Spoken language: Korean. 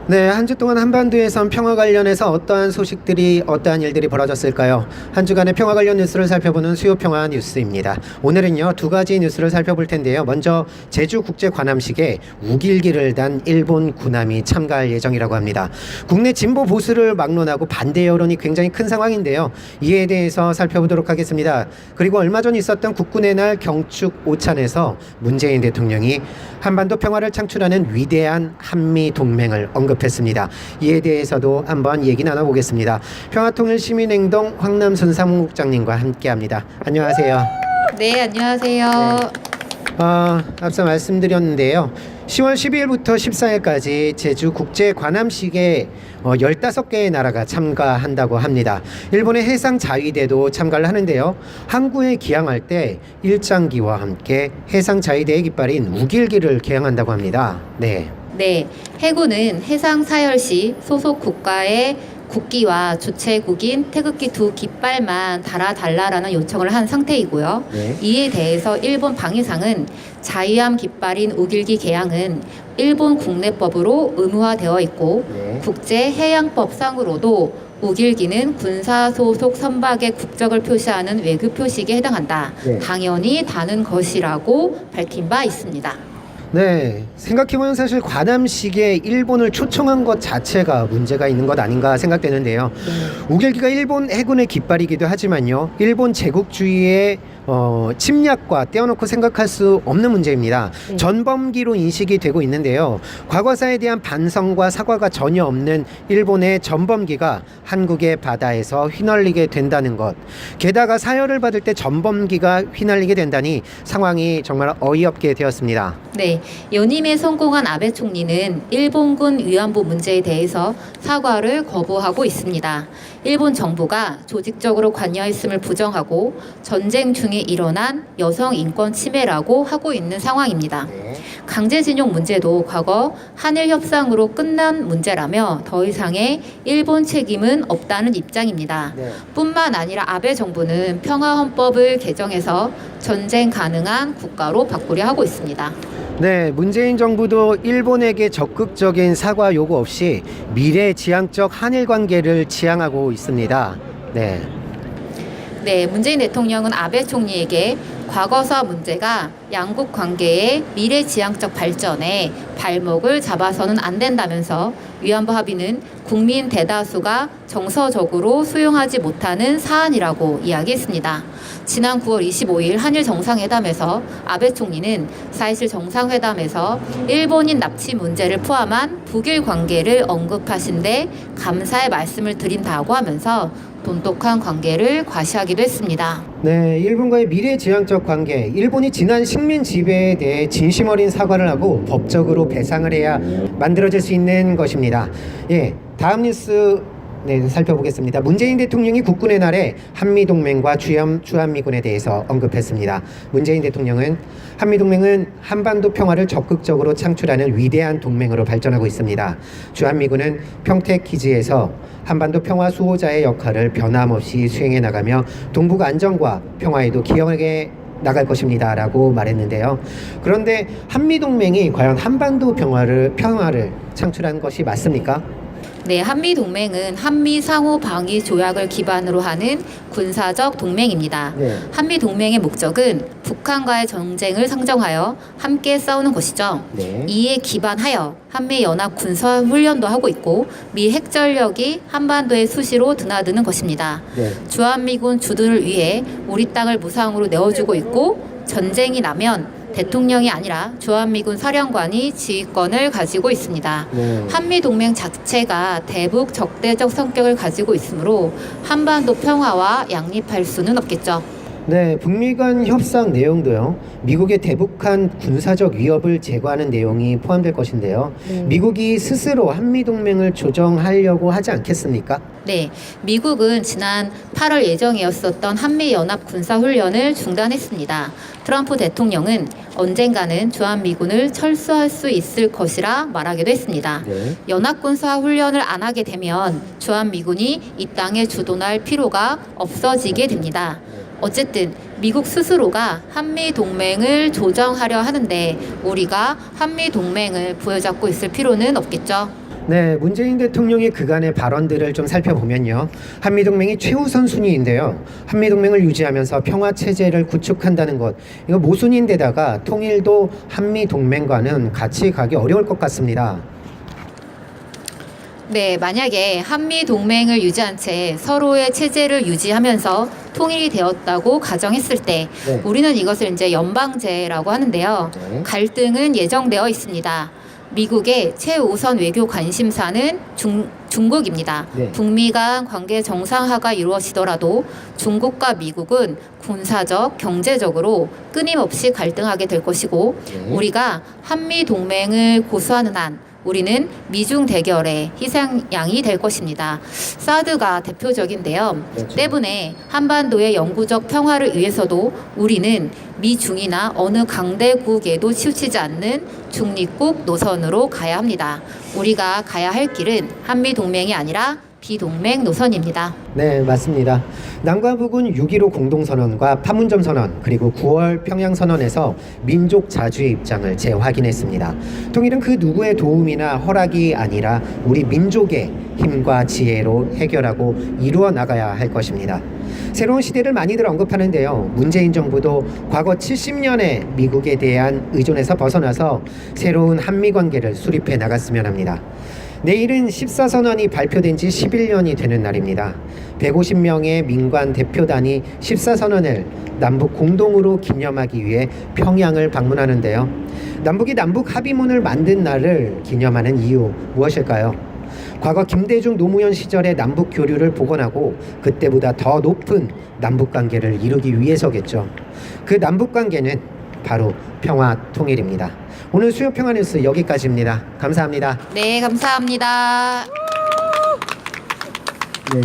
네, 한 주 동안 한반도에선 평화 관련해서 어떠한 일들이 벌어졌을까요? 한 주간의 평화 관련 뉴스를 살펴보는 수요 평화 뉴스입니다. 오늘은요, 두 가지 뉴스를 살펴볼 텐데요. 먼저 제주 국제 관함식에 우길기를 단 일본 군함이 참가할 예정이라고 합니다. 국내 진보 보수를 막론하고 반대 여론이 굉장히 큰 상황인데요. 이에 대해서 살펴보도록 하겠습니다. 그리고 얼마 전 있었던 국군의 날 경축 오찬에서 문재인 대통령이 한반도 평화를 창출하는 위대한 한미 동맹을 언급했습니다. 이에 대해서도 한번 얘기 나눠보겠습니다. 평화통일시민행동 황남순 사무국장님과 함께합니다. 안녕하세요. 네, 안녕하세요. 앞서 말씀드렸는데요. 10월 12일부터 14일까지 제주 국제관함식에 15개의 나라가 참가한다고 합니다. 일본의 해상자위대도 참가를 하는데요. 항구에 기항할 때 일장기와 함께 해상자위대의 깃발인 우길기를 개항한다고 합니다. 네. 네, 해군은 해상사열시 소속 국가의 국기와 주최국인 태극기 두 깃발만 달아달라라는 요청을 한 상태이고요. 네. 이에 대해서 일본 방위상은 자위함 깃발인 우길기 개항은 일본 국내법으로 의무화되어 있고 네. 국제해양법상으로도 우길기는 군사 소속 선박의 국적을 표시하는 외교 표식에 해당한다. 네. 당연히 다는 것이라고 밝힌 바 있습니다. 네, 생각해보면 사실 관함식에 일본을 초청한 것 자체가 문제가 있는 것 아닌가 생각되는데요. 우길기가 일본 해군의 깃발이기도 하지만요, 일본 제국주의의 침략과 떼어놓고 생각할 수 없는 문제입니다. 전범기로 인식이 되고 있는데요. 과거사에 대한 반성과 사과가 전혀 없는 일본의 전범기가 한국의 바다에서 휘날리게 된다는 것. 게다가 사열을 받을 때 전범기가 휘날리게 된다니 상황이 정말 어이없게 되었습니다. 네, 연임에 성공한 아베 총리는 일본군 위안부 문제에 대해서 사과를 거부하고 있습니다. 일본 정부가 조직적으로 관여했음을 부정하고 전쟁 중에 일어난 여성 인권 침해라고 하고 있는 상황입니다. 강제징용 문제도 과거 한일 협상으로 끝난 문제라며 더 이상의 일본 책임은 없다는 입장입니다. 뿐만 아니라 아베 정부는 평화헌법을 개정해서 전쟁 가능한 국가로 바꾸려 하고 있습니다. 네, 문재인 정부도 일본에게 적극적인 사과 요구 없이 미래지향적 한일 관계를 지향하고 있습니다. 네. 네, 문재인 대통령은 아베 총리에게 과거사 문제가 양국 관계의 미래지향적 발전에 발목을 잡아서는 안 된다면서 위안부 합의는 국민 대다수가 정서적으로 수용하지 못하는 사안이라고 이야기했습니다. 지난 9월 25일 한일 정상회담에서 아베 총리는 4.27 정상회담에서 일본인 납치 문제를 포함한 북일 관계를 언급하신 데 감사의 말씀을 드린다고 하면서 돈독한 관계를 과시하기도 했습니다. 네, 일본과의 미래지향적 관계, 일본이 지난 식민 지배에 대해 진심 어린 사과를 하고 법적으로 배상을 해야 만들어질 수 있는 것입니다. 예, 다음 뉴스 살펴보겠습니다. 문재인 대통령이 국군의 날에 한미동맹과 주한미군에 대해서 언급했습니다. 문재인 대통령은 한미동맹은 한반도 평화를 적극적으로 창출하는 위대한 동맹으로 발전하고 있습니다. 주한미군은 평택기지에서 한반도 평화 수호자의 역할을 변함없이 수행해 나가며 동북 안정과 평화에도 기여하게 나갈 것입니다 라고 말했는데요. 그런데 한미동맹이 과연 한반도 평화를 창출한 것이 맞습니까? 네, 한미동맹은 한미 상호 방위 조약을 기반으로 하는 군사적 동맹입니다. 네. 한미동맹의 목적은 북한과의 전쟁을 상정하여 함께 싸우는 것이죠. 네. 이에 기반하여 한미연합 군사훈련도 하고 있고 미 핵전력이 한반도에 수시로 드나드는 것입니다. 네. 주한미군 주둔을 위해 우리 땅을 무상으로 내어주고 있고 전쟁이 나면 대통령이 아니라 주한미군 사령관이 지휘권을 가지고 있습니다. 한미동맹 자체가 대북 적대적 성격을 가지고 있으므로 한반도 평화와 양립할 수는 없겠죠. 네, 북미 간 협상 내용도요. 미국의 대북한 군사적 위협을 제거하는 내용이 포함될 것인데요. 미국이 스스로 한미동맹을 조정하려고 하지 않겠습니까? 네, 미국은 지난 8월 예정이었었던 한미연합 군사훈련을 중단했습니다. 트럼프 대통령은 언젠가는 주한미군을 철수할 수 있을 것이라 말하기도 했습니다. 네. 연합군사훈련을 안 하게 되면 주한미군이 이 땅에 주둔할 필요가 없어지게 됩니다. 어쨌든 미국 스스로가 한미동맹을 조정하려 하는데 우리가 한미동맹을 부여잡고 있을 필요는 없겠죠. 네, 문재인 대통령의 그간의 발언들을 좀 살펴보면요. 한미동맹이 최우선 순위인데요. 한미동맹을 유지하면서 평화체제를 구축한다는 것, 이거 모순인데다가 통일도 한미동맹과는 같이 가기 어려울 것 같습니다. 네, 만약에 한미 동맹을 유지한 채 서로의 체제를 유지하면서 통일이 되었다고 가정했을 때 네. 우리는 이것을 이제 연방제라고 하는데요. 네. 갈등은 예정되어 있습니다. 미국의 최우선 외교 관심사는 중국입니다. 네. 북미 간 관계 정상화가 이루어지더라도 중국과 미국은 군사적, 경제적으로 끊임없이 갈등하게 될 것이고 네. 우리가 한미 동맹을 고수하는 한 우리는 미중 대결의 희생양이 될 것입니다. 사드가 대표적인데요. 그렇죠. 때문에 한반도의 영구적 평화를 위해서도 우리는 미중이나 어느 강대국에도 치우치지 않는 중립국 노선으로 가야 합니다. 우리가 가야 할 길은 한미 동맹이 아니라 비동맹 노선입니다. 네, 맞습니다. 남과 북은 6.15 공동선언과 판문점 선언 그리고 9월 평양선언에서 민족 자주의 입장을 재확인했습니다. 통일은 그 누구의 도움이나 허락이 아니라 우리 민족의 힘과 지혜로 해결하고 이루어 나가야 할 것입니다. 새로운 시대를 많이들 언급하는데요. 문재인 정부도 과거 70년의 미국에 대한 의존에서 벗어나서 새로운 한미 관계를 수립해 나갔으면 합니다. 내일은 14선언이 발표된 지 11년이 되는 날입니다. 150명의 민관 대표단이 14선언을 남북 공동으로 기념하기 위해 평양을 방문하는데요. 남북이 남북 합의문을 만든 날을 기념하는 이유 무엇일까요? 과거 김대중 노무현 시절의 남북 교류를 복원하고 그때보다 더 높은 남북 관계를 이루기 위해서겠죠. 그 남북 관계는 바로 평화 통일입니다. 오늘 수요 평화 뉴스 여기까지입니다. 감사합니다. 네, 감사합니다. 네.